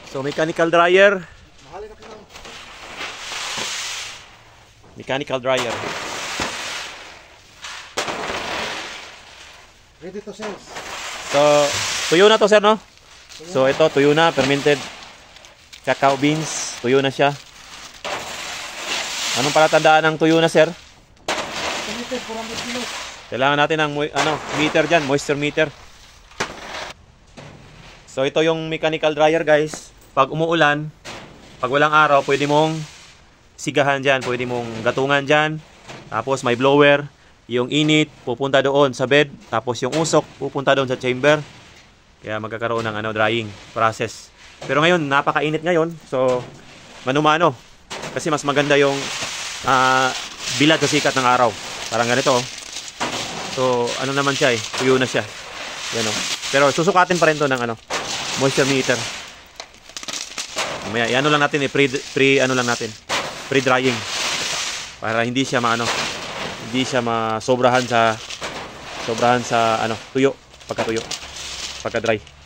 So mechanical dryer. Mechanical dryer. Ready to sell. So tuyo na to, sir, no? So ito tuyo na, fermented cacao beans, tuyo na siya. Anong palatandaan ng tuyo na, sir? Kailangan natin ng meter dyan, moisture meter. So ito yung mechanical dryer, guys. Pag umuulan, pag walang araw, pwede mong sigahan dyan, pwede mong gatungan dyan. Tapos may blower, yung init pupunta doon sa bed, tapos yung usok pupunta doon sa chamber. Kaya magkakaroon ng drying process. Pero ngayon, napakainit ngayon. So mano-mano. Kasi mas maganda yung bilad sa sikat ng araw. Parang ganito. So ano naman siya eh, tuyo na siya. Yan o. Pero susukatin pa rin to ng moisture meter. Mamaya, ano lang natin pre-drying. Para hindi siya hindi siya masobrahan sa tuyo, pagka-dry.